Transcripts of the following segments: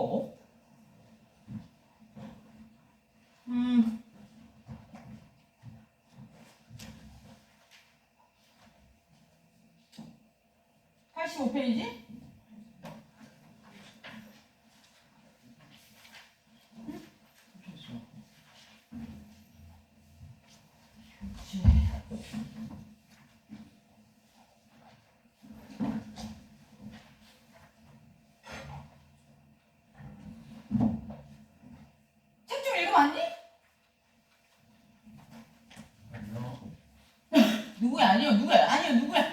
85. 85페이지? 책 좀 읽어봤니? 누구야? 아니요, 누구야? 아니요, 누구야?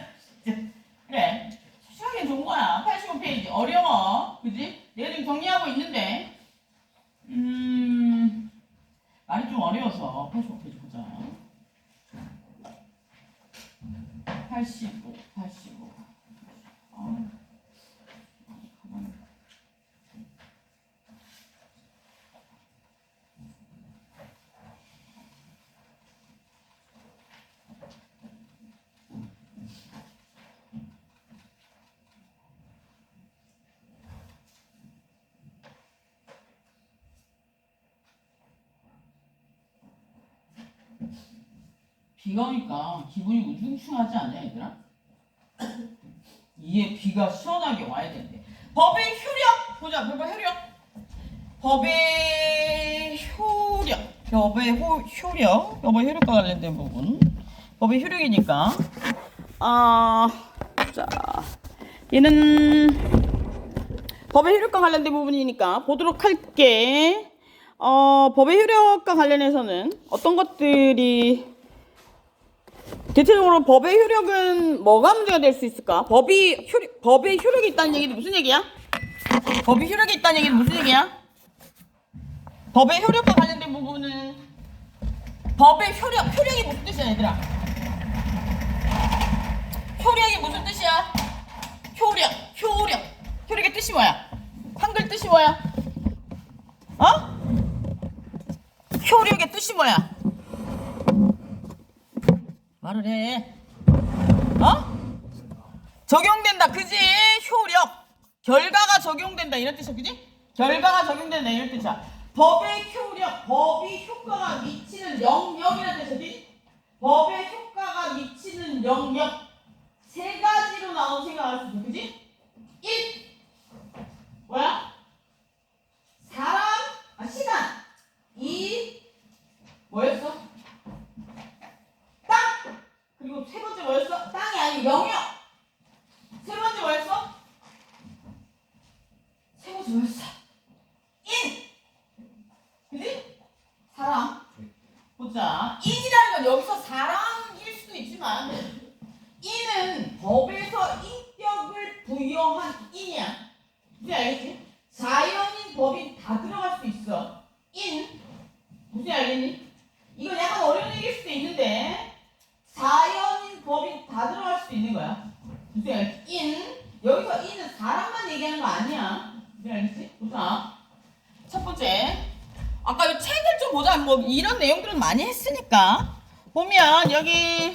그래. 시작이 좋은 거야. 85페이지. 어려워. 그지? 내가 지금 정리하고 있는데. 말이 좀 어려워서. 85페이지 보자. 85. 비가 오니까 기분이 우중충하지 않냐 얘들아? 이에 비가 시원하게 와야 되는데 법의 효력 보자. 법의 효력과 관련된 부분. 법의 효력이니까 자 얘는 법의 효력과 관련된 부분이니까 보도록 할게. 법의 효력과 관련해서는 어떤 것들이 대체적으로 법의 효력은 뭐가 문제가 될 수 있을까? 법의 효력이 있다는 얘기는 무슨 얘기야? 법의 효력이 있다는 얘기는 무슨 얘기야? 법의 효력과 관련된 부분은 법의 효력이 무슨 뜻이야 얘들아? 효력이 무슨 뜻이야? 효력의 뜻이 뭐야? 한글 뜻이 뭐야? 효력의 뜻이 뭐야? 말을 해. 적용된다. 그지? 효력. 결과가 적용된다. 이런 뜻이야. 그지? 결과가 적용된다. 이런 뜻이야. 법의 효력. 법이 효과가 미치는 영역이라는 뜻이야. 그지? 법의 효과가 미치는 영역. 세 가지로 나온 생각할 수 있어. 그지? 1. 뭐야? 시간. 2. 뭐였어? 땅! 그리고 세 번째 뭐였어? 땅이 아니고 영역! 세 번째 뭐였어? 인! 그지? 사람. 보자. 인이라는 건 여기서 사람일 수도 있지만 인은 법에서 인격을 부여한 인이야. 무슨 알겠지? 자연인, 법인 다 들어갈 수 있어. 인. 무슨 알겠니? 이건 약간 어려운 얘기일 수도 있는데 자연인, 법인 다 들어갈 수도 있는 거야. 무슨 알겠지? 인. 여기서 인은 사람만 얘기하는 거 아니야. 무슨 알겠지? 보자. 첫 번째. 아까 이 책을 좀 보자. 뭐 이런 내용들은 많이 했으니까. 보면 여기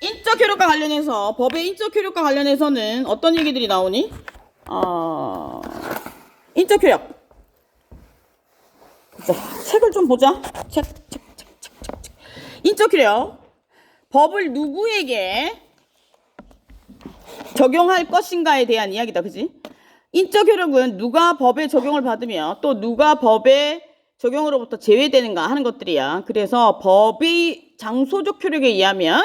인적 효력과 관련해서 법의 인적 효력과 관련해서는 어떤 얘기들이 나오니? 인적 효력. 자, 책을 좀 보자. 책. 인적 효력. 법을 누구에게 적용할 것인가에 대한 이야기다. 그지? 인적 효력은 누가 법에 적용을 받으며 또 누가 법의 적용으로부터 제외되는가 하는 것들이야. 그래서 법의 장소적 효력에 의하면,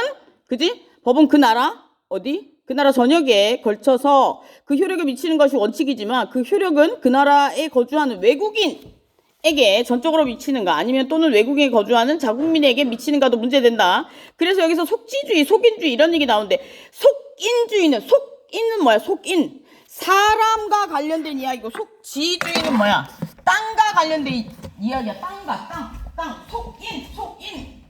그지? 법은 그 나라, 그 나라 전역에 걸쳐서 그 효력을 미치는 것이 원칙이지만 그 효력은 그 나라에 거주하는 외국인에게 전적으로 미치는가 아니면 또는 외국인에 거주하는 자국민에게 미치는가도 문제된다. 그래서 여기서 속지주의, 속인주의 이런 얘기 나오는데 속인은 뭐야? 속인. 사람과 관련된 이야기고 속지주의는 뭐야? 땅과 관련된 이야기야. 땅. 속인.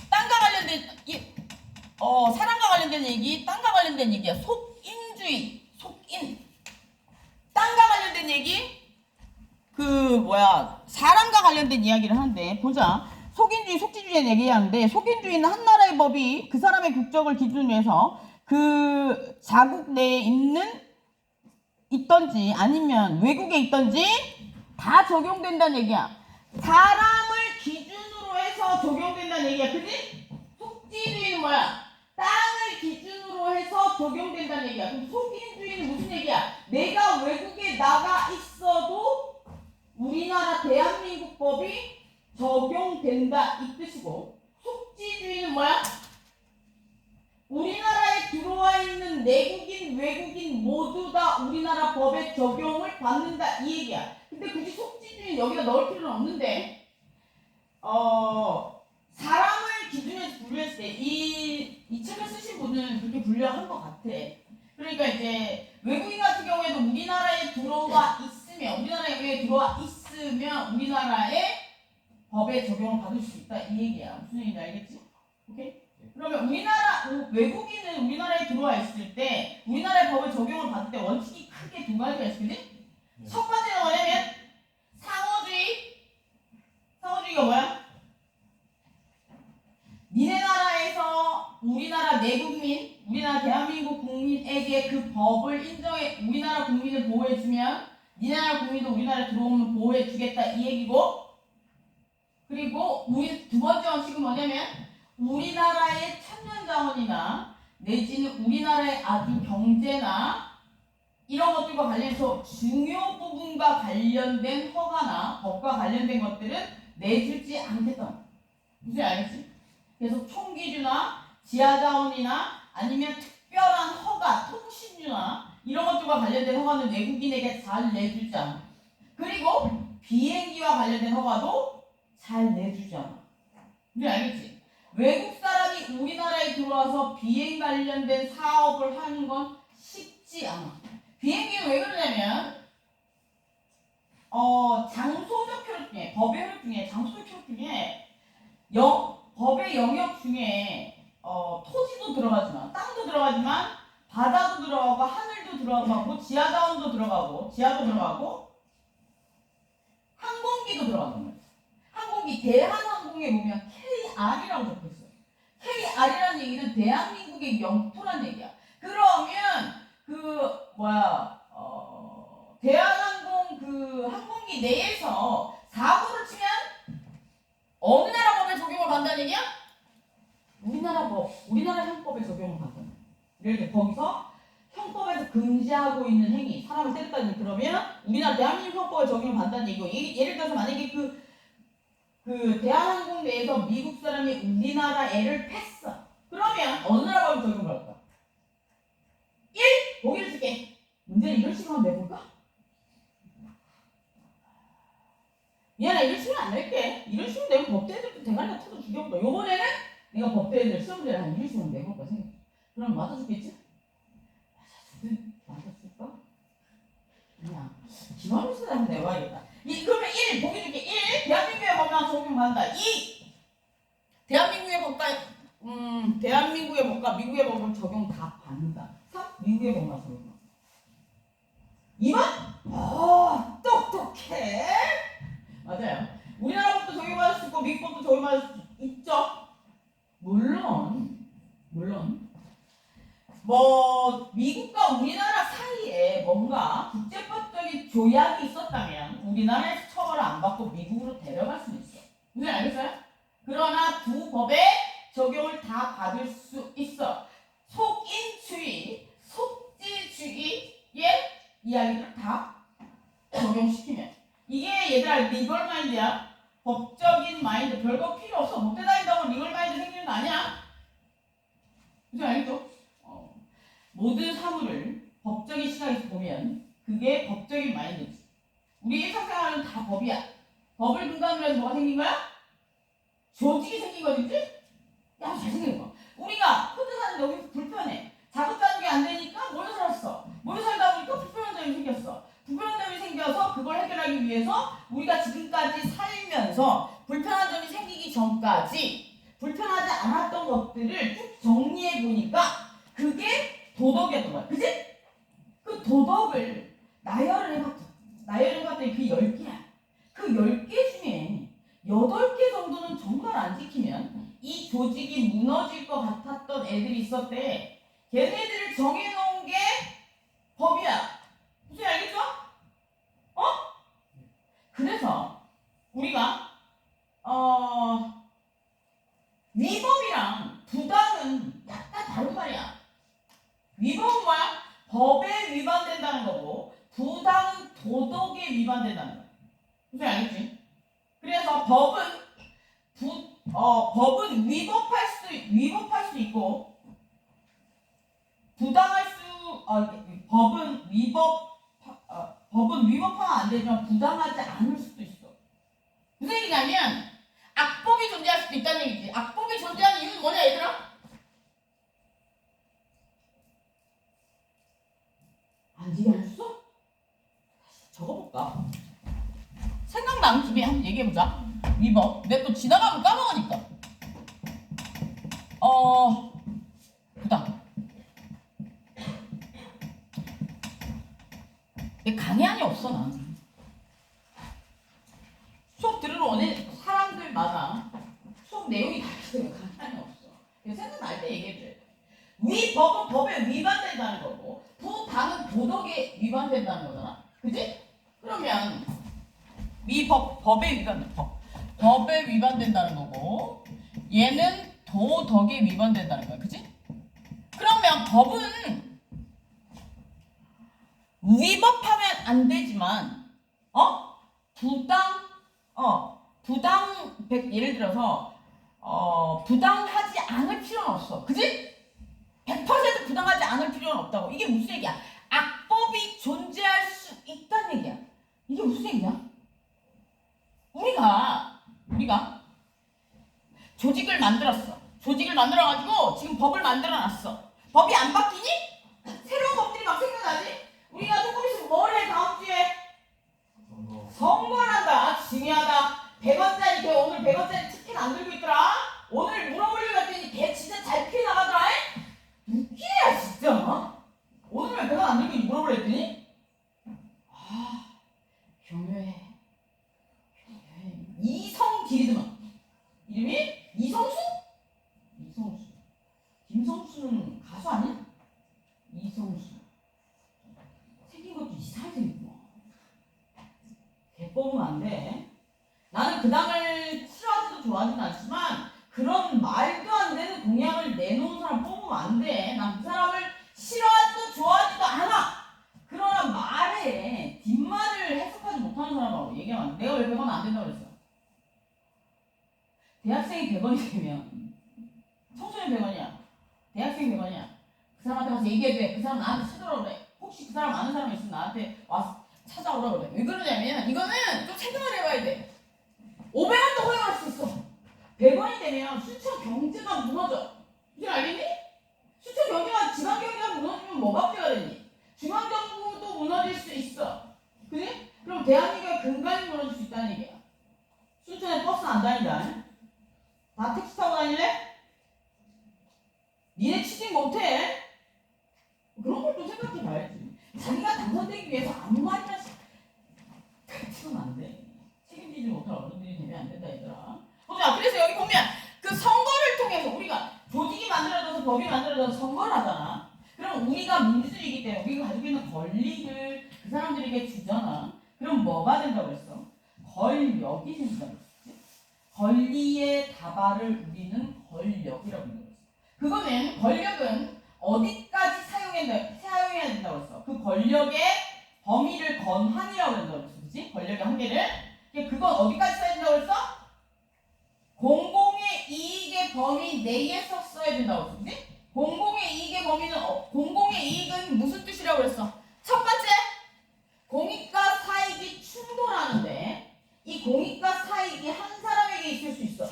땅과 관련된 사람과 관련된 얘기, 땅과 관련된 얘기야. 속인주의, 속인. 땅과 관련된 얘기, 사람과 관련된 이야기를 하는데 보자. 속인주의, 속지주의 얘기하는데 속인주의는 한 나라의 법이 그 사람의 국적을 기준으로 해서 그 자국 내에 있던지 아니면 외국에 있던지 다 적용된다는 얘기야. 사람을 기준으로 해서 적용된다는 얘기야. 그지? 속지주의는 뭐야? 땅을 기준으로 해서 적용된다는 얘기야. 그럼 속인주의는 무슨 얘기야? 내가 외국에 나가 있어도 우리나라 대한민국 법이 적용된다 이 뜻이고, 속지주의는 뭐야? 우리나라에 들어와 있는 내국인, 외국인 모두 다 우리나라 법에 적용을 받는다 이 얘기야. 근데 굳이 속지주의는 여기다 넣을 필요는 없는데, 사람을 기준에서 분류했을 때 이 책을 쓰신 분은 그렇게 분류한 것 같아. 그러니까 이제 외국인 같은 경우에도 우리나라에 들어와 있으면, 우리나라의 법에 적용을 받을 수 있다 이 얘기야. 무슨 얘기인지 알겠지? 오케이? 그러면 외국인은 우리나라에 들어와 있을 때 우리나라의 법을 적용을 받을 때 원칙이 크게 두 가지가 있거든? 첫 번째는 뭐냐면 상호주의가 뭐야? 니네 나라에서 우리나라 내국민, 우리나라 대한민국 국민에게 그 법을 인정해, 우리나라 국민을 보호해주면 니네 나라 국민도 우리나라에 들어오면 보호해주겠다 이 얘기고, 그리고 두 번째 원칙은 뭐냐면 우리나라의 천연자원이나 내지는 우리나라의 아주 경제나 이런 것들과 관련해서 중요 부분과 관련된 허가나 법과 관련된 것들은 내주지 않겠다. 무슨 알겠지? 그래서 총기주나 지하자원이나 아니면 특별한 허가, 통신주나 이런 것들과 관련된 허가는 외국인에게 잘 내주지 않아. 그리고 비행기와 관련된 허가도 잘 내주지 않아. 무슨 알겠지? 외국 사람이 우리나라에 들어와서 비행 관련된 사업을 하는 건 쉽지 않아. 비행기는 왜 그러냐면 장소적 효력 중에, 법의 효력 중에, 장소적 효력 중에 법의 영역 중에 토지도 들어가지만, 땅도 들어가지만 바다도 들어가고 하늘도 들어가고 지하자원도 들어가고 지하도 들어가고 항공기도 들어가는 거예요. 항공기, 대한항공에 보면 KR이라고 적혀있어요. KR이라는 얘기는 대한민국의 영토란 얘기야. 그러면 대한항공 항공기 내에서 사고를 치면 어느 나라 법에 적용을 받는다는 얘기야? 우리나라 법, 우리나라 형법에 적용을 받는. 예를 들어 거기서 형법에서 금지하고 있는 행위, 사람을 때렸다는 얘기, 그러면 우리나라 대한민국 형법에 적용을 받는다는 얘기고, 예를 들어서 만약에 그 대한항공 내에서 미국 사람이 우리나라 애를 팼어. 그러면 어느 나라 법에 적용받을까? 1. 보기를 줄게. 문제는 이런 식으로 한번 내볼까? 미안해, 이런 식으로 안 낼게. 이런 식으로 내면 법대들도 대가리가 터져 죽여보다. 요번에는 내가 법대들 시험들을 한 이런 식으로 내볼까 생각해. 그럼 맞아주겠지? 맞았을까? 그냥 기말로서 한번 내봐야겠다. 그러면 1. 보기 줄게. 1. 대한민국의 법만 적용받는다. 2. 대한민국의 법과 미국의 법을 적용 다 받는다. 3. 미국의 법만 적용. 2번? 똑똑해. 맞아요. 우리나라 법도 적용받을 수 있고 미국 법도 적용받을 수 있죠. 물론 미국과 우리나라 사이에 뭔가 국제법적인 조약이 있었다면 우리나라에서 처벌을 안 받고 미국으로 데려갈 수는 있어. 무슨 알겠어요? 그러나 두 법의 적용을 다 받을 수 있어. 속인주의, 속지주의의 이야기를 다 적용시키면. 이게 얘들아 리걸 마인드야. 법적인 마인드. 별거 필요 없어. 법대 다닌다고 리걸 마인드 생기는 거 아니야. 무슨 알겠죠? 모든 사물을 법적인 시각에서 보면 그게 법적인 마인드지. 우리 일상생활은 다 법이야. 법을 근간으로 해서 뭐가 생긴 거야? 조직이 생긴 거지? 야, 잘 생긴 거. 우리가 혼자 사는데 여기서 불편해. 작업 자는 게 안 되니까 몰려 살았어. 몰려 살다 보니까 불편한 점이 생겼어. 불편한 점이 생겨서 그걸 해결하기 위해서 우리가 지금까지 살면서 불편한 점이 생기기 전까지 불편하지 않았던 것들을 쭉 정리해 보니까 그게 도덕이었던 거야. 그지? 그 도덕을 나열을 해봤더니 그 10개야. 그 10개 중에 8개 정도는 정말 안 지키면 이 조직이 무너질 것 같았던 애들이 있었대. 걔네들을 정해놓은 게 법이야. 무슨 알겠죠? 어? 그래서 우리가 위법이랑 부당은 약간 다른 말이야. 위법은 법에 위반된다는 거고 부당은 도덕에 위반된다는 거야. 무슨 알겠지? 그래서 법은 위법할 수 있고 법은 위법하면 안 되지만 부당하지 않을 수도 있어. 무슨 얘기냐면 악법이 존재할 수도 있다는 얘기지. 악법이 존재하는 이유는 뭐냐 얘들아? 안 이해했어? 적어볼까? 생각나는 김에 한번 얘기해보자. 위법. 내가 또 지나가면 까먹으니까. 부당. 내 강의안이 없어 나는. 수업 들으러 오는 사람들마다 수업 내용이 다르게 강의안이 없어. 생각날 때 얘기해줘야 돼. 위법은 법에 위반된다는 거고 부당은 도덕에 위반된다는 거잖아. 그치? 그러면 법에 위반된다는 거고 얘는 도덕에 위반된다는 거야. 그치? 그러면 법은 위법하면 안 되지만 예를 들어서 부당하지 않을 필요는 없어. 그치? 100% 부당하지 않을 필요는 없다고. 이게 무슨 얘기야? 악법이 존재할 수 있다는 얘기야. 이게 무슨 얘기야? 우리가 조직을 만들었어. 조직을 만들어가지고 지금 법을 만들어놨어. 법이 안 바뀌니? 새로운 법들이 막 생겨나지? 우리가 조금 있으면 뭘 해? 다음 주에 선거를 한다. 중요하다. 100원짜리 걔 오늘 100원짜리 티켓 안 들고 있더라. 오늘 물어보려고 했더니 걔 진짜 잘 피해 나가더라. 웃기야 진짜. 오늘 왜 100원 안 들고 있니? 물어보려 했더니 교묘해. 이성길이더만. 이름이 이성수? 김성수는 가수 아니야? 이성수. 생긴 것도 이상하게 생겼구나. 개 뽑으면 안 돼. 나는 그 당을 싫어하지도 좋아하지는 않지만 그런 말도 안 되는 공약을 내놓은 사람 뽑으면 안 돼. 난 그 사람을 싫어하지도 좋아하지도 않아. 그러나 말에 뒷말을 해석하지 못하는 사람하고 얘기하면 안 돼. 내가 왜 100원 안 된다고 그랬어? 대학생이 100원이 되면 청소년 100원이야. 대학생이 100원이야. 그 사람한테 가서 얘기해도 돼. 그 사람 나한테 찾아오라 그래. 혹시 그 사람 아는 사람이 있으면 나한테 와서 찾아오라 그래. 왜 그러냐면 이거는 좀 생각을 해봐야 돼. 500원도 허용할 수 있어. 100원이 되면 수천 경제가 무너져. 이제 알겠니? 수천 경제가 지방 경제가 무너지면 뭐가 문제가 되니? 중앙 정부도 무너질 수 있어. 그지? 그럼 대한민국의 근간이 무너질 수 있다는 얘기야. 순천에 버스 안 다닌다. 다 택시 타고 다닐래? 니네 취직 못해? 그런 걸 좀 생각해 봐야지. 자기가 당선되기 위해서 아무 말이나 그치면 안 돼. 책임지지 못할 어른들이 되면 안 된다 얘들아. 보자. 그래서 여기 보면 그 선거를 통해서 우리가 조직이 만들어져서 법이 만들어져서 선거를 하잖아. 그럼 우리가 민주주의이기 때문에 우리가 가지고 있는 권리를 그 사람들에게 주잖아. 그럼 뭐가 된다고 했어? 권력이 생긴다고 했어. 권리의 다발을 우리는 권력이라고 한다고 했어. 그거는 권력은 어디까지 사용해야 된다고 했어. 그 권력의 범위를 권한이라고 한다고 했어. 그치? 권력의 한계를. 그건 어디까지 써야 된다고 했어? 공공의 이익의 범위 내에서 써야 된다고 했어. 그치? 공공의 이익의 범위는 공공의 이익은 무슨 뜻이라고 그랬어? 첫 번째, 공익과 사익이 충돌하는데 이 공익과 사익이 한 사람에게 있을 수 있어.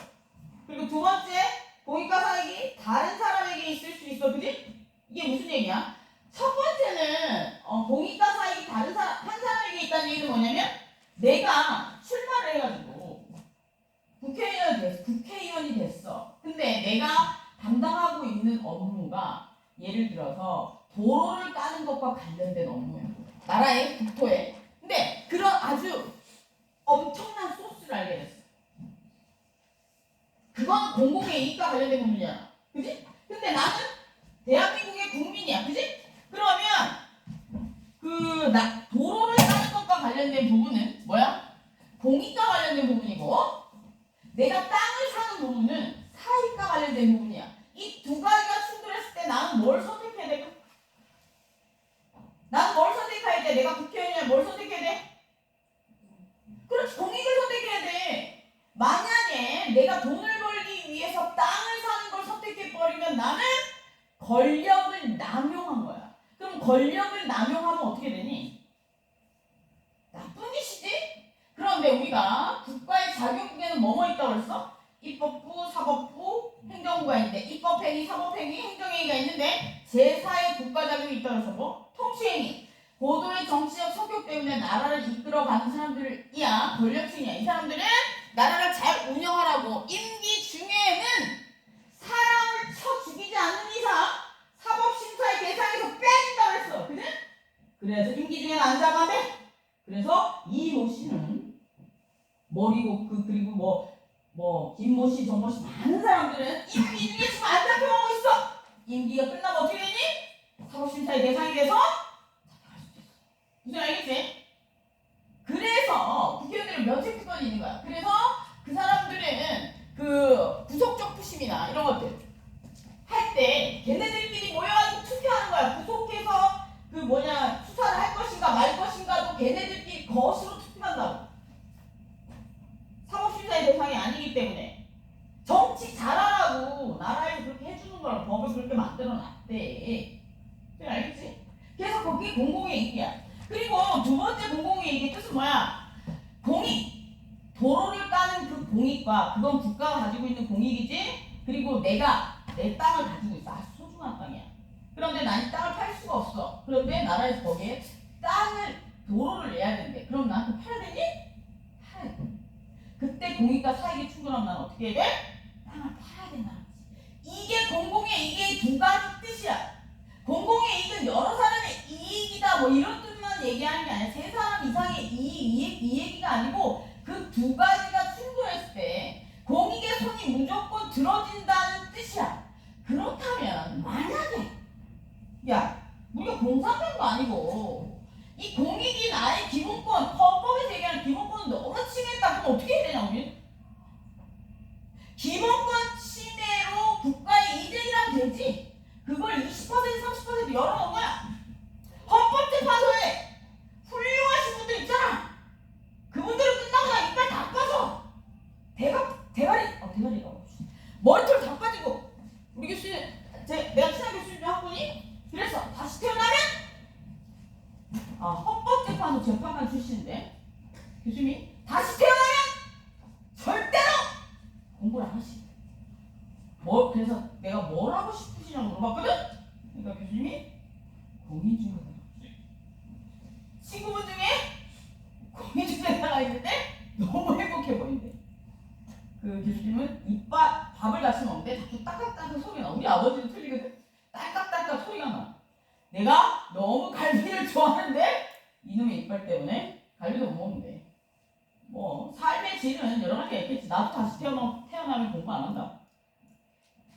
그리고 두 번째, 공익과 사익이 다른 사람에게 있을 수 있어. 그지? 이게 무슨 얘기야? 첫 번째는 공익과 사익이 한 사람에게 있다는 얘기는 뭐냐면 내가 출마를 해가지고 국회의원이 됐어. 근데 내가 담당하고 있는 업무가 예를 들어서 도로를 까는 것과 관련된 업무야. 나라의 국토에. 근데 그런 아주 엄청난 소스를 알게 됐어. 그건 공공의 이익과 관련된 부분이야. 그지? 근데 나는 대한민국의 국민이야. 그지? 그러면 도로를 까는 것과 관련된 부분은 뭐야? 공익과 관련된 부분이고, 내가 땅을 사는 부분은 사익과 관련된 부분이야. 이 두 가지가 충돌했을 때 나는 뭘 선택해야 될까? 나는 뭘 선택해야 돼? 내가 국회의원이야 뭘 선택해야 돼? 그렇지, 공익을 선택해야 돼. 만약에 내가 돈을 벌기 위해서 땅을 사는 걸 선택해버리면 나는 권력을 남용한 거야. 그럼 권력을 남용하면 어떻게 되니? 나쁜 짓이지? 그런데 우리가 국가의 자격국에는 뭐뭐 있다고 그랬어? 입법부, 사법부, 행정부가 있는데 입법행위, 사법행위, 행정행위가 있는데 제4의 국가자격이 있다고 해서 뭐? 통치행위. 고도의 정치적 성격 때문에 나라를 이끌어가는 사람들이야. 권력층이야. 이 사람들은 나라를 잘 운영하라고 임기 중에는 사람을 쳐 죽이지 않는 이상 사법심사의 대상에서 빼진다고 했어. 그래? 그래서 임기 중에는 안 잡아야 돼. 그래서 이모 씨는 머리고 그리고 김모 씨, 정모 씨 많은 사람들은 임기 중에 지금 안 잡혀가고 있어. 임기가 끝나면 어떻게 되니? 사법심사의 대상이 돼서 잡혀갈 수도 있어. 무슨 알겠지? 그래서 국회의원들은 면책특권이 있는 거야. 그래서 그 사람들은 그 구속적 부심이나 이런 것들 할 때 걔네들끼리 모여가지고 투표하는 거야. 구속해서 수사를 할 것인가 말 것인가도 걔네들끼리 거수로 투표한다고. 사법심사의 대상이 아니기 때문에 정치 잘하라고 나라에서 그렇게 해주는 거랑 법을 그렇게 만들어놨대. 알겠지? 그래서 그게 공공의 이익이야. 그리고 두 번째 공공의 이익의 뜻은 뭐야? 공익. 도로를 까는 그 공익과 그건 국가가 가지고 있는 공익이지. 그리고 내가 내 땅을 가지고 있어. 아주 소중한 땅이야. 그런데 난 이 땅을 팔 수가 없어. 그런데 나라에서 거기에 도로를 내야 되는데 그럼 나한테 팔아야 되니? 팔아야 돼. 그때 공익과 사익이 충돌하면 난 어떻게 해야 돼? 땅을 팔아야 된다는 거지. 이게 공공의 이익의 두 가지 뜻이야. 공공의 이익은 여러 사람의 이익이다 뭐 이런 뜻만 얘기하는 게 아니라 세 사람 이상의 이 얘기가 아니고 그 두 가지가 충돌했을 때 공익의 손이 무조건 들어진다는 뜻이야. 그렇다면 만약에 우리가 공산당도 아니고 이 공익이 나의 기본권, 헌법에서 얘기하는 기본권을 너무 침해했다. 그럼 어떻게 해야 되냐 우리? 기본권 침해로 국가의 이득이라면 되지. 그걸 20% 30% 열어놓은 거야. 헌법재판소에 훌륭하신 분들 있잖아. 그분들은 끝나고 나 이빨 다 빠져. 대가리가 머리털 다 빠지고. 우리 교수님, 내가 친한 교수님 중 한 분이 그래서 다시 태어나면 헌법재판소 재판관 출신인데 교수님이 다시 태어나면 절대로 공부를 안 하시고 그래서 내가 뭘 하고 싶으시냐고 물어봤거든? 그러니까 교수님이 공인중개사. 친구분 중에 공인중개사가 있는데 너무 행복해 보인대. 그 교수님은 밥을 같이 먹는데 자꾸 딱딱딱딱 소리가 나. 우리 아버지도 틀리거든? 딱딱딱딱 소리가 나. 내가 너무 갈비를 좋아하는데 이놈의 이빨 때문에 갈비도 못 먹는데. 삶의 질은 여러 가지가 있겠지. 나도 다시 태어나면 공부 안 한다.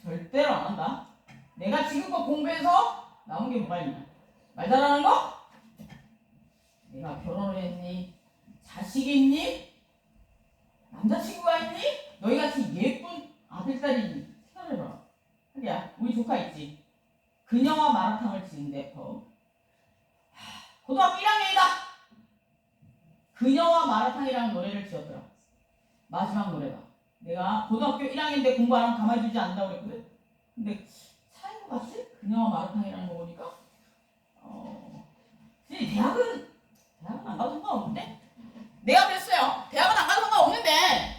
절대로 안 한다. 내가 지금껏 공부해서 남은 게 뭐가 있냐? 말 잘하는 거? 내가 결혼을 했니? 자식이 있니? 남자친구가 있니? 너희같이 예쁜 아들딸이 있니? 생각해봐. 하기야, 우리 조카 있지? 그녀와 마라탕을 지은데 고등학교 1학년이다. 그녀와 마라탕이라는 노래를 지었더라. 마지막 노래가. 내가 고등학교 1학년 때 공부 안 하면 가만히 두지 않는다고 그랬거든? 근데 차인 것 같지? 그녀와 마라탕이라는 거 보니까 대학은 안 가도 상관없는데? 내가 그랬어요. 대학은 안 가도 상관없는데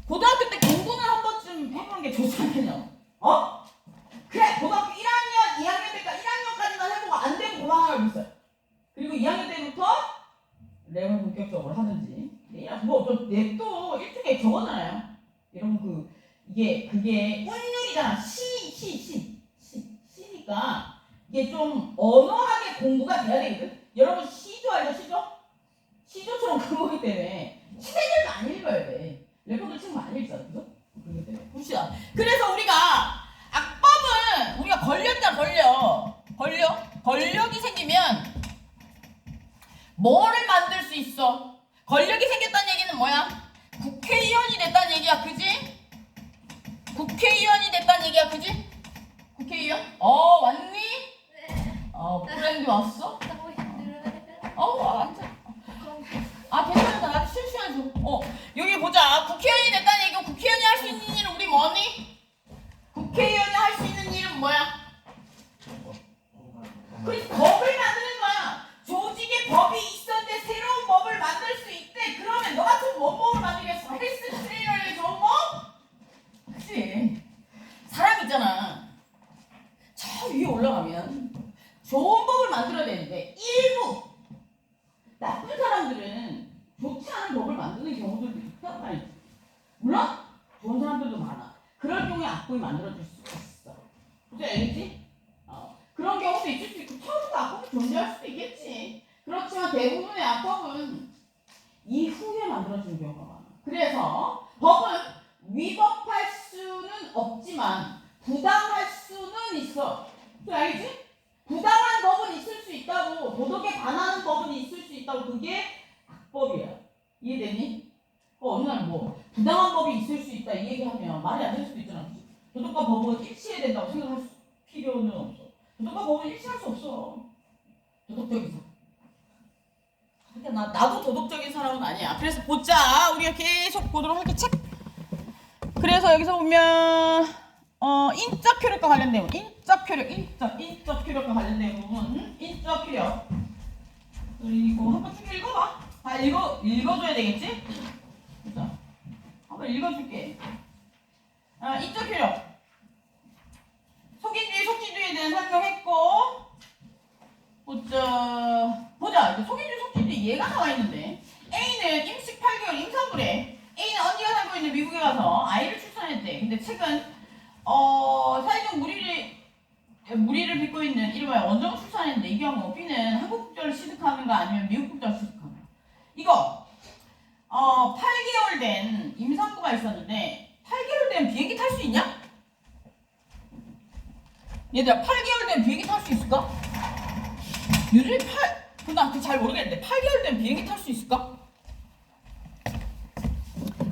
고등학교 때 공부는 한 번쯤 해보는 게 좋지 않겠냐고. 그래, 고등학교 1학년, 2학년 때까지 1학년까지만 해보고 안 되고 그만하라고 했어요. 그리고 2학년 때부터 랩을 본격적으로 하든지. 랩도 일종의 저거잖아요. 여러분 그게 운율이잖아. 시니까 이게 좀 언어학의 공부가 돼야 되거든. 여러분 시조 알죠? 시조처럼 그런 거기 때문에 시대를 많이 읽어야 돼. 래퍼들 책 많이 읽잖아. 그죠? 봅시다. 그래서 우리가 악법은 우리가 권력이 생기면 뭐를 만들 수 있어? 권력이 생겼다는 얘기는 뭐야? 국회의원이 됐다는 얘기야, 그지? 국회의원이 됐다는 얘기야, 그지? 국회의원? 왔니? 네. 프렌드 왔어? 너무 힘들어요. 앉아. 괜찮다. 나도 실수해줘. 여기 보자. 국회의원이 됐다는 얘기고, 국회의원이 할 수 있는 일은 우리 뭐니? 국회의원이 할 수 있는 일은 뭐야? 그래서 법을 만드는 거야. 조직에 법이 있었는데 새로운 법을 만들 수 있대. 그러면 너 같은 원법을 만들겠어? 헬스 트레이너의 좋은 법? 그치? 사람 있잖아. 저 위에 올라가면 좋은 법을 만들어야 되는데 일부 나쁜 사람들은 좋지 않은 법을 만드는 경우들도 있단 말이지. 물론 좋은 사람들도 많아. 그럴 경우에 악법이 만들어질 수가 있어. 그치? 알겠지? 그런 경우도 있을 수 있고 처음부터 악법이 존재할 수도 있겠지. 그렇지만 대부분의 악법은 이후에 만들어지는 경우가 많아. 그래서 법은 위법할 수는 없지만 부당할 수는 있어. 알겠지? 부당한 법은 있을 수 있다고. 도덕에 반하는 법은 있을 수 있다고. 그게 악법이야. 이해되니? 어느 날 부당한 법이 있을 수 있다 이 얘기하면 말이 안 될 수도 있잖아. 도덕과 법은 일치해야 된다고 생각할 필요는 없어. 도덕과 법은 일치할 수 없어. 도덕적인 사람. 그러니까 나도 도덕적인 사람은 아니야. 그래서 보자. 우리가 계속 보도록 할게. 책. 그래서 여기서 보면 인적 효력과 관련된 부분. 인적 효력과 관련된 부분. 인적 효력. 그리고 한번 쭉 읽어봐. 다 읽어줘야 되겠지? 자, 한번 읽어줄게. 인적 효력. 속인주의, 속지주의에 대한 설명했고, 보자. 속인주의, 속지주의 얘가 나와 있는데, A는 임식 8개월 임산부래. A는 언니가 살고 있는 미국에 가서 아이를 출산했대. 근데 최근 사회적 무리를 빚고 있는 이른바 원정 출산했는데, 이 경우 B는 한국 국적을 취득하는가 아니면 미국 국적을 취득하는가. 이거 8개월 된 임산부가 있었는데 8개월 된 비행기 탈 수 있냐? 얘들아 8개월 된 비행기 탈 수 있을까? 요즘 나 그거 잘 모르겠는데 8개월 된 비행기 탈 수 있을까?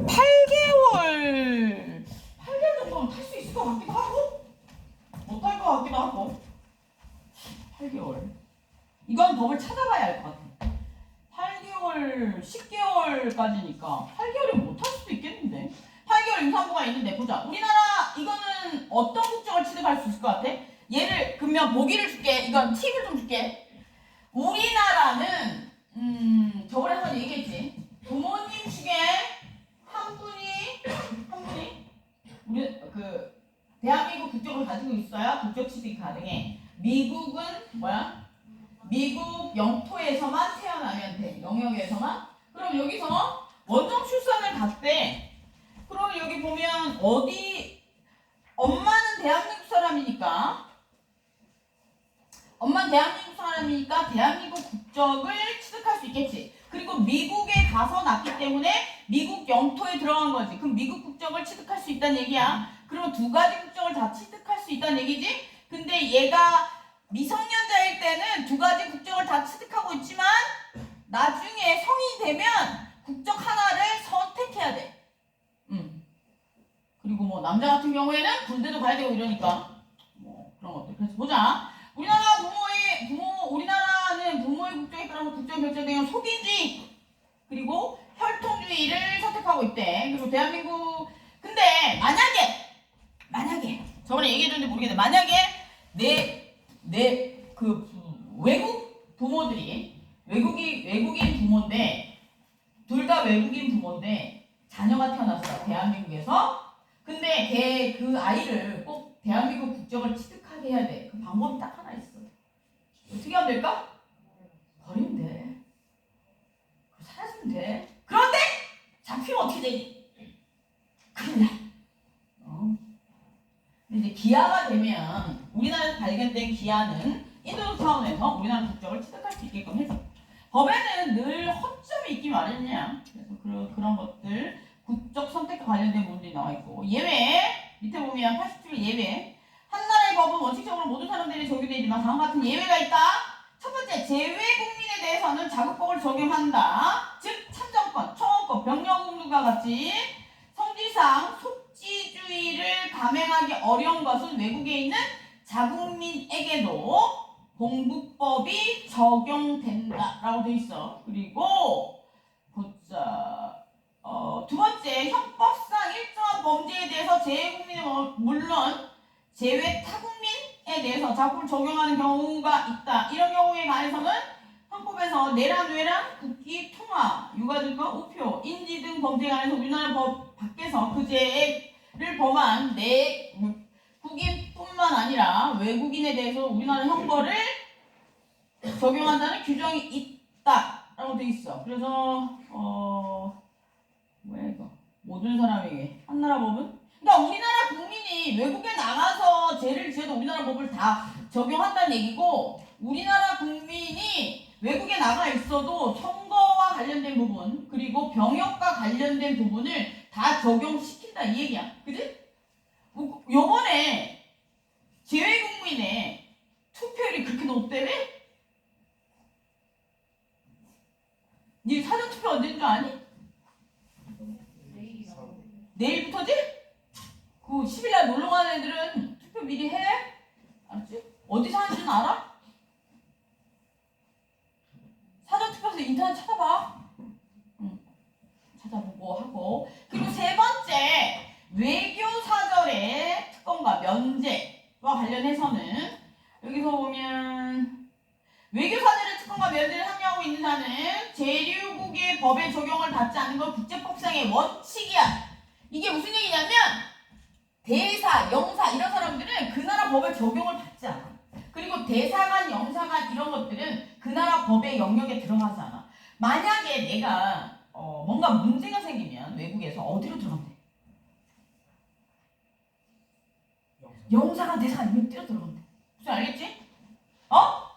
8개월 정도면 탈 수 있을 것 같기도 하고 못할 것 같기도 하고 8개월 이건 법을 찾아봐야 알 것 같아. 8개월, 10개월까지니까 8개월이 못할 수도 있겠는데 8개월 임산부가 있는데 보자. 우리나라 이거는 어떤 국적을 취득할 수 있을 것 같아? 얘를 그러면 보기를 줄게. 이건 팁을 좀 줄게. 우리나라는 저번에 한번 얘기했지. 부모님 중에 한 분이 우리 대한민국 국적을 가지고 있어야 국적 취득이 가능해. 미국은 뭐야? 미국 영토에서만 태어나면 돼. 영역에서만. 그럼 여기서 원정 출산을 갔대. 그럼 여기 보면 엄마는 대한민국 사람이니까 대한민국 국적을 취득할 수 있겠지. 그리고 미국에 가서 낳기 때문에 미국 영토에 들어간 거지. 그럼 미국 국적을 취득할 수 있다는 얘기야. 그러면 두 가지 국적을 다 취득할 수 있다는 얘기지. 근데 얘가 미성년자일 때는 두 가지 국적을 다 취득하고 있지만 나중에 성인이 되면 국적 하나를 선택해야 돼. 그리고 남자 같은 경우에는 군대도 가야 되고 이러니까 그런 것들. 그래서 보자. 우리나라는 부모의 국적에 따라서 국적 결정되는 속인주의 그리고 혈통주의를 선택하고 있대. 그리고 대한민국 근데 만약에 저번에 얘기해줬는데 모르겠는데 만약에 내 외국 부모들이 외국인 부모인데 둘 다 외국인 부모인데 자녀가 태어났어 대한민국에서. 근데 그 아이를 꼭 대한민국 국적을 취득하게 해야 돼. 그 방법이 딱 하나 있어. 어떻게 하면 될까? 버리면 돼. 사라지면 돼. 그런데 잡히면 어떻게 되니? 큰일 나. 근데 이제 기아가 되면 우리나라에서 발견된 기아는 인도 차원에서 우리나라 국적을 취득할 수 있게끔 해서 법에는 늘 허점이 있기 마련이야. 그래서 그런 것들 국적 법적 선택과 관련된 부분들이 나와 있고 예외 밑에 보면 87의 예외 한 나라의 법은 원칙적으로 모든 사람들이 적용되지만 다음과 같은 예외가 있다. 첫 번째 제외 국민에 대해서는 자국법을 적용한다. 즉 참정권, 청원권, 병력의무과 같이 성질상 속지주의를 감행하기 어려운 것은 외국에 있는 자국민에게도 공부법이 적용된다라고 돼 있어. 그리고 보자. 두 번째 형법상 일정한 범죄에 대해서 제외국민은 물론 제외 타국민에 대해서 자국을 적용하는 경우가 있다. 이런 경우에 관해서는 형법에서 내란, 외란, 국기, 통화, 유가증권, 우표, 인지 등 범죄에 관해서 우리나라 법 밖에서 그 죄를 범한 내국인뿐만 아니라 외국인에 대해서 우리나라 형벌을 적용한다는 규정이 있다라고 돼 있어. 그래서 뭐야 이거 모든 사람에게 한 나라 법은 그러니까 우리나라 국민이 외국에 나가서 죄를 지어도 우리나라 법을 다 적용한다는 얘기고 우리나라 국민이 외국에 나가 있어도 선거와 관련된 부분 그리고 병역과 관련된 부분을 다 적용시킨다 이 얘기야. 그지? 요번에 제외국민의 투표율이 그렇게 높다며? 니 사전투표 언제인 줄 아니? 내일부터지? 그 10일날 놀러 가는 애들은 투표 미리 해? 알았지? 어디서 하는지는 알아? 사전투표에서 인터넷 찾아봐. 응. 찾아보고 하고. 그리고 세 번째, 외교사절의 특권과 면제와 관련해서는 여기서 보면 외교사절의 특권과 면제를 항의하고 있는 자는 재류국의 법의 적용을 받지 않는 건 국제법상의 원칙이야. 이게 무슨 얘기냐면 대사, 영사 이런 사람들은 그 나라 법의 적용을 받지 않아. 그리고 대사관, 영사관 이런 것들은 그 나라 법의 영역에 들어가지 않아. 만약에 내가 뭔가 문제가 생기면 외국에서 어디로 들어가면 돼? 영사관, 대사관 이런 뛰어 들어가면 돼. 무슨 알겠지?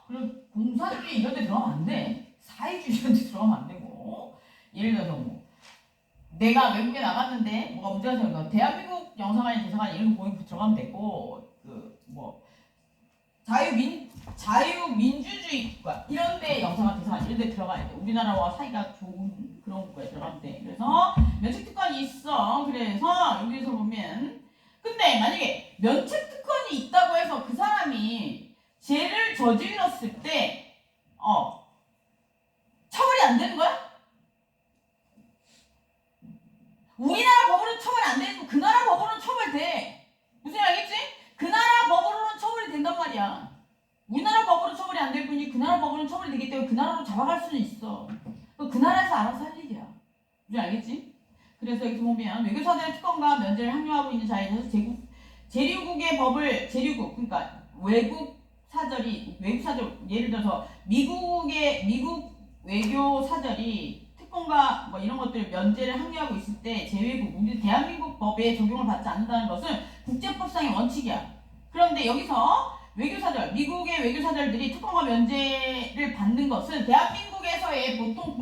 그리고 공산주의 이런 데 들어가면 안 돼. 사회주의 이런 데 들어가면 안 되고. 예를 들어서 뭐 내가 외국에 나갔는데 뭐가 문제가 생겨 대한민국 영사관이 대사관 이런 거 거기 들어가면 되고 그 뭐 자유민주주의과 이런 데 영사관 대사관 이런 데 들어가야 돼. 우리나라와 사이가 좋은 그런 거에 들어가면 돼. 그래서 면책특권이 있어. 그래서 여기서 보면 근데 만약에 면책특권이 있다고 해서 그 사람이 죄를 저질렀을 때 처벌이 안 되는 거야? 우리나라 법으로는 처벌이 안 되고 그 나라 법으로는 처벌돼. 무슨 알겠지? 그 나라 법으로는 처벌이 된단 말이야. 우리나라 법으로 처벌이 안 될 뿐이 그 나라 법으로는 처벌이 되기 때문에 그 나라로 잡아갈 수는 있어. 그 나라에서 알아서 할 일이야. 무슨 알겠지? 그래서 여기서 보면 외교사들의 특권과 면제를 항의하고 있는 자에 대해서 재류국의 법을 재류국 그러니까 외국 사절 예를 들어서 미국 외교 사절이 특권과 뭐 이런 것들 면제를 항의하고 있을 때 제외국 우리 대한민국 법에 적용을 받지 않는다는 것은 국제법상의 원칙이야. 그런데 여기서 외교사절 미국의 외교사절들이 특권과 면제를 받는 것은 대한민국에서의 보통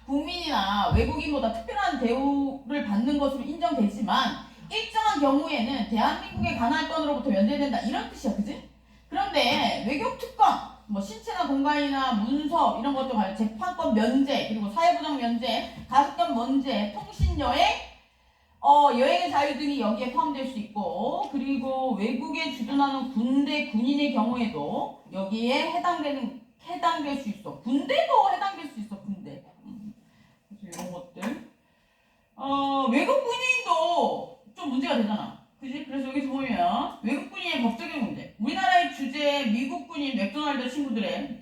국민이나 외국인보다 특별한 대우를 받는 것으로 인정되지만 일정한 경우에는 대한민국의 관할 건으로부터 면제된다 이런 뜻이야. 그지? 그런데 외교특권 뭐 신체나 공간이나 문서 이런 것들 관련 재판권 면제 그리고 사회보장 면제 가족권 면제 통신 여행 여행의 자유 등이 여기에 포함될 수 있고 그리고 외국에 주둔하는 군대 군인의 경우에도 여기에 해당될 수 있어. 군대도 해당될 수 있어. 군대. 그래서 이런 것들 외국 군인도 좀 문제가 되잖아. 그지? 그래서 여기서 보면 외국 군인의 법적인 문제. 우리나라의 주제 미국 군인 맥도날드 친구들의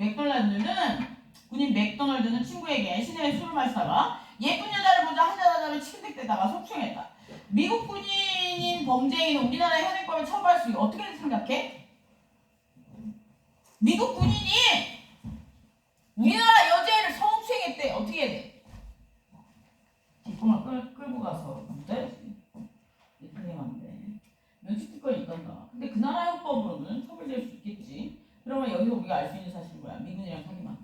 군인 맥도날드는 친구에게 시내에 술을 마시다가 예쁜 여자를 보자 한잔하자며 치킨대다가 속충했다. 미국 군인인 범죄인은 우리나라의 현행법에 처벌할 수 있고 어떻게 생각해? 미국 군인이 우리나라 여자애를 성추행했대. 어떻게 해야 돼? 뒷공을 끌고 가서 문제지. 이렇게 하면 돼. 면책특권이 있던가. 근데 그 나라 형법으로는 처벌될 수 있겠지. 그러면 여기서 우리가 알 수 있는 사실은 뭐야? 미군이랑 사귀면 안 돼.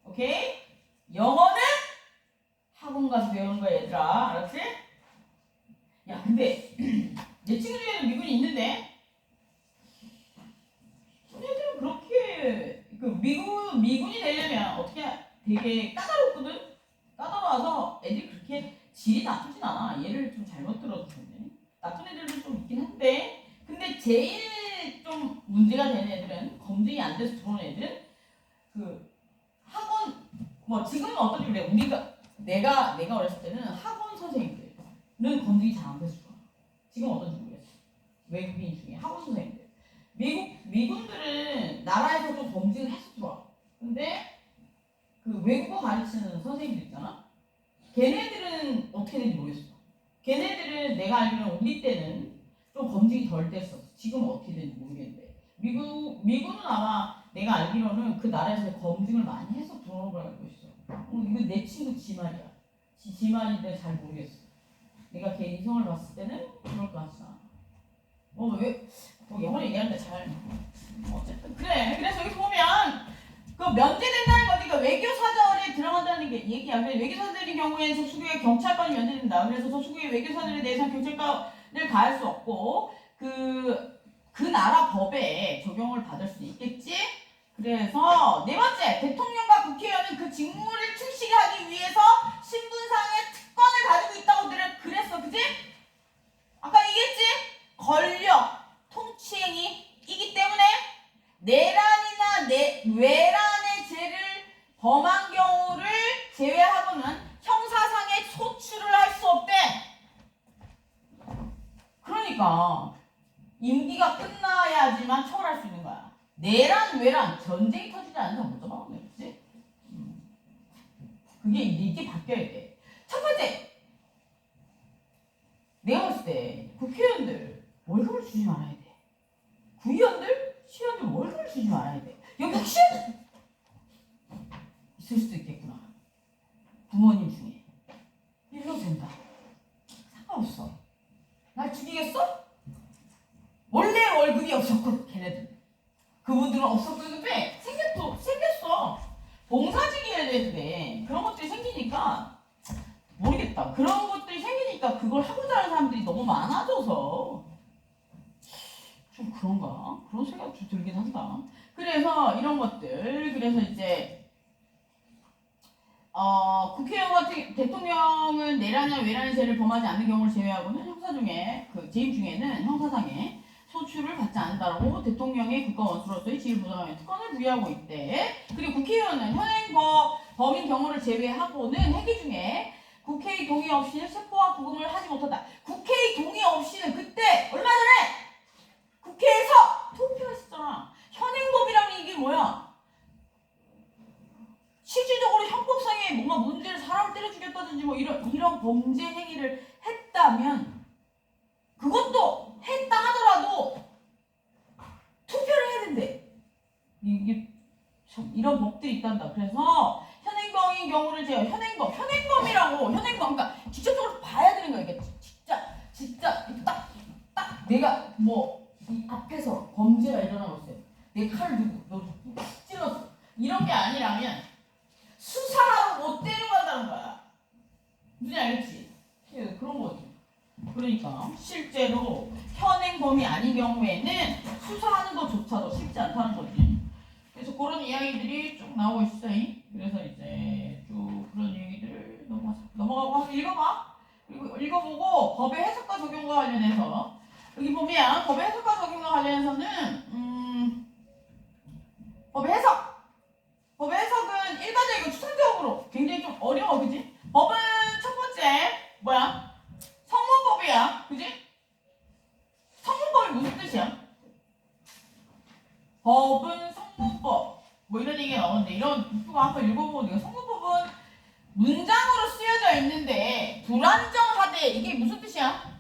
오케이? 영어는 학원 가서 배우는 거야 얘들아. 알았지? 미군이 되려면 어떻게 되게 까다롭거든. 까다로워서 애들이 그렇게 질이 나쁘진 않아. 얘를 좀 잘못 들어주셨네. 나쁜 애들도 좀 있긴 한데, 근데 제일 좀 문제가 되는 애들은, 검증이 안 돼서 들어오는 애들은 그 학원 뭐 지금은 어떤지 그래. 내가 어렸을 때는 학원 선생님들은 검증이 잘 안 돼서 좋아. 지금 어떤지 모르겠어. 외국인 중에 학원 선생님들. 미군들은 나라에서 좀 검증을 해서 들어와. 근데 그 외국어 가르치는 선생님들 있잖아. 걔네들은 어떻게 되는지 모르겠어. 걔네들은 내가 알기로는 우리 때는 좀 검증이 덜 됐었어. 지금은 어떻게 되는지 모르겠는데. 미국은 아마 내가 알기로는 그 나라에서 검증을 많이 해서 들어오는 걸 알고 있어. 이거 내 친구 지 말이야. 지 말인데 잘 모르겠어. 내가 걔 인성을 봤을 때는 그럴 것 같지 않아. 영어 얘기하는데 잘. 어쨌든 그래. 그래서 여기 보면 그 면제된다는 거니까 외교 사절에 들어간다는 게 얘기야. 외교사들의 경우에는 소수국의 경찰관이 면제된다. 그래서 소수국의 외교사들에 대해서 경찰관을 가할 수 없고 그 나라 법에 적용을 받을 수 있겠지. 그래서 네 번째, 대통령과 국회의원은 그 직무를 충실히 하기 위해서 신분상의 특권을 가지고 있다고 그랬어, 그지? 아까 얘기했지? 권력, 통치행위이기 때문에 내란이나 외란의 죄를 범한 경우를 제외하고는 형사상의 소추를 할 수 없대. 그러니까 임기가 끝나야지만 처벌할 수 있는 거야. 내란, 외란, 전쟁이 터지지 않는 사람 못 잡아오네, 그치? 그게 이게 바뀌어야 돼. 첫 번째, 내가 봤을 때 국회의원들 월급을 주지 말아야 돼. 구의원들, 시의원들 월급을 주지 말아야 돼. 여기 혹시 있을 수도 있겠구나. 부모님 중에 이러도 된다. 상관없어. 날 죽이겠어? 원래 월급이 없었고 걔네들. 그분들은 없었는데 생겼어. 봉사직이어야 되는데 그런 것들이 생기니까 모르겠다. 그런 것들이 생기니까 그걸 하고자 하는 사람들이 너무 많아져서 좀 그런가? 그런 생각이 좀 들긴 한다. 그래서 이런 것들, 그래서 이제 국회의원 같은 대통령은 내란이나 외란의 죄를 범하지 않는 경우를 제외하고는 형사 중에 재임 중에는 형사상의 소추를 받지 않는다라고 대통령의 국가 원수로서의 지위를 보장하는 특권을 부여하고 있대. 그리고 국회의원은 현행 범인 경우를 제외하고는 회기 중에 국회의 동의 없이는 체포와 구금을 하지 못한다. 국회의 동의 없이는 그때 얼마 전에 국회에서 투표했었잖아. 현행법이라는 이게 뭐야? 실질적으로 형법상에 뭔가 문제를 사람을 때려 죽였다든지 뭐 이런 범죄 행위를 했다면 그것도 했다 하더라도 투표를 해야 된대. 이게 참 이런 법들이 있단다. 그래서 현행범인 경우를 현행범이라고 그러니까 직접적으로 봐야 되는 거야. 이게 진짜 딱 내가 뭐 이 앞에서 범죄가 일어나고 있어요. 내 칼을 들고 너 찔렀어. 이런 게 아니라면 수사하러 못 데려간다는 거야. 무슨 알겠지? 그런 거지. 그러니까 실제로 현행범이 아닌 경우에는 수사하는 것조차도 쉽지 않다는 거지. 그래서 그런 이야기들이 쭉 나오고 있어요. 그래서 이제 쭉 그런 얘기들을 넘어가고 한번 읽어봐. 그리고 읽어보고 법의 해석과 적용과 관련해서 여기 보면 법의 해석과 적용과 관련해서는 법의 해석은 일반적이고 추상적으로 굉장히 좀 어려워, 그지? 법은 첫 번째 뭐야? 성문법이야, 그지? 성문법이 무슨 뜻이야? 법은 성문법 뭐 이런 얘기가 나오는데 이런 이거 한번 읽어보고 내가 성문법은 문장으로 쓰여져 있는데 불안정하되 이게 무슨 뜻이야?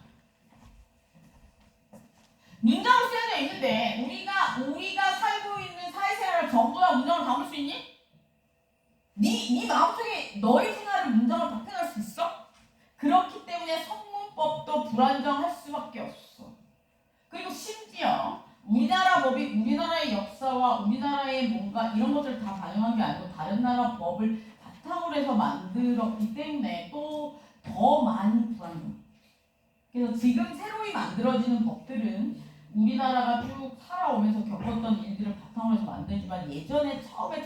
문장으로 쓰여져 있는데 우리가 살고 있는 사회생활을 전부 다 문장으로 담을 수 있니? 네 마음속에 너의 생활을 문장으로 다 표현할 수 있어? 그렇기 때문에 성문법도 불안정할 수밖에 없어. 그리고 심지어 우리나라 법이 우리나라의 역사와 우리나라의 뭔가 이런 것들을 다 반영한 게 아니고 다른 나라 법을 바탕으로 해서 만들었기 때문에 또 더 많이 불안정해. 그래서 지금 새로이 만들어지는 법들은 우리나라가 쭉 살아오면서 겪었던 일들을 바탕으로 해서 만들지만 예전에 처음에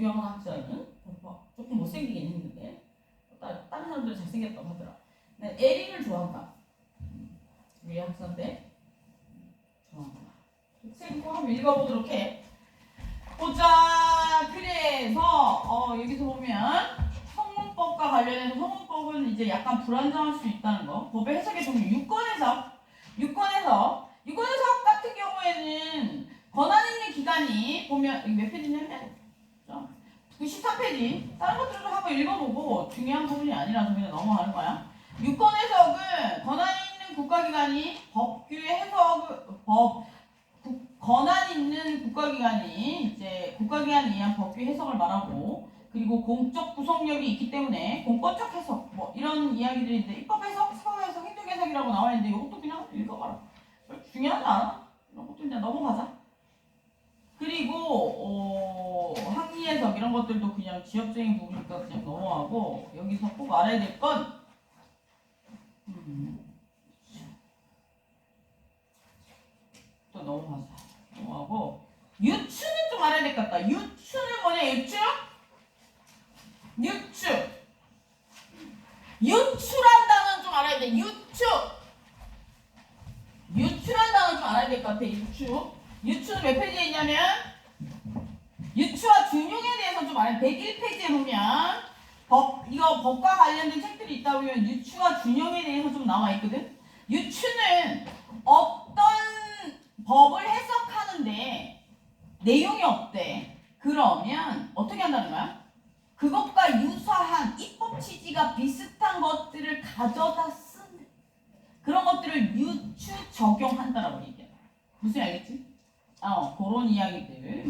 존경하는 학자는 조금 못생기긴 했는데 다른 사람들은 잘생겼다고 하더라. 난 에릭을 좋아한다. 우리 학생인데 좋아한다. 책 한번 읽어보도록 해. 보자. 그래서 여기서 보면 성문법과 관련해서 성문법은 이제 약간 불안정할 수 있다는 거. 법의 해석의 종류. 유권해석 같은 경우에는 권한 있는 기관이 보면 몇 페이지냐면 94페이지. 다른 것들도 한번 읽어보고 중요한 부분이 아니라서 그냥 넘어가는 거야. 유권 해석은 권한 있는 국가기관이 법규의 해석을 권한 있는 국가기관이 이제 국가기관에 의한 법규 해석을 말하고 그리고 공적 구속력이 있기 때문에 공권적 해석 뭐 이런 이야기들인데 입법 해석, 사법 해석, 행정 해석이라고 나와 있는데 이것도 그냥 읽어봐라. 중요하지 않아? 이런 것도 그냥 넘어가자. 그리고 학위 해석 이런 것들도 그냥 지역적인 부분이니까 그냥 넘어가고 여기서 꼭 알아야 될 건 또 넘어가고 유추는 좀 알아야 될 것 같다. 유추는 뭐냐? 유추란 단어는 좀 알아야 돼. 유추란 단어는 좀 알아야 될 것 같아. 유추는 몇 페이지에 있냐면 유추와 준용에 대해서 좀 알아야 돼. 101페이지에 보면 법과 관련된 책들이 있다 보면 유추와 준용에 대해서 좀 나와 있거든. 유추는 어떤 법을 해석하는데 내용이 없대. 그러면 어떻게 한다는 거야? 그것과 유사한 입법 취지가 비슷한 것들을 가져다 쓴 그런 것들을 유추 적용한다라고 얘기해. 무슨 알겠지? 그런 이야기들.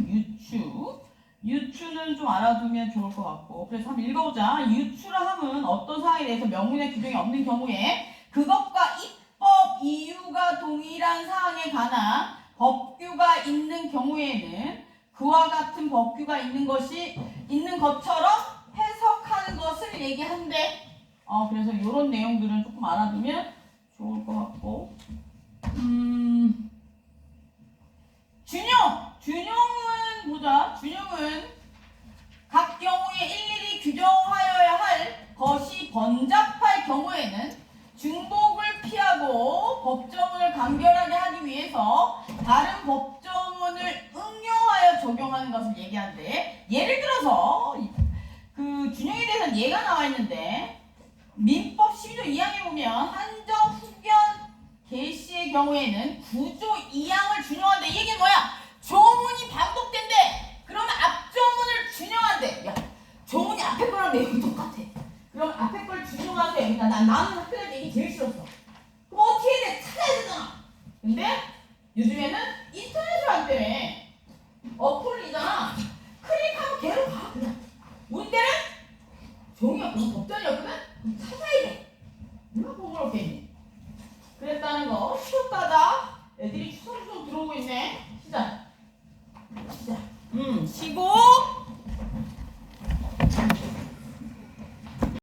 유추는 좀 알아두면 좋을 것 같고. 그래서 한번 읽어보자. 유추라 함은 어떤 사항에 대해서 명문의 규정이 없는 경우에 그것과 입법 이유가 동일한 사항에 관한 법규가 있는 경우에는 그와 같은 법규가 있는 것처럼 해석하는 것을 얘기한대. 그래서 이런 내용들은 조금 알아두면 좋을 것 같고. 준용은 보자. 준용은 각 경우에 일일이 규정하여야 할 것이 번잡할 경우에는 중복을 피하고 법조문을 간결하게 하기 위해서 다른 법조문을 응용하여 적용하는 것을 얘기하는데, 예를 들어서 그 준용에 대해서는 예가 나와 있는데 민법 12조 2항에 보면 한정 후견 개시의 경우에는 구조 2항을 준용한대. 이 얘기는 뭐야? 조문이 반복된대. 그러면 앞조문을 준용한대. 야, 조문이 앞에 거랑 내용이 똑같아. 그럼 앞에 걸 준용하세요. 나는 학교에서 얘기 제일 싫었어. 그럼 어떻게 해야 돼? 찾아야 되잖아. 근데 요즘에는 인터넷으로 한대. 어플이잖아. 클릭하면 걔로 가 그냥. 우리 때는 종이었거든. 법전이었거든. 그럼 찾아야 돼. 얼마나 번거롭겠니? 그랬다는 거. 쉬었다가 애들이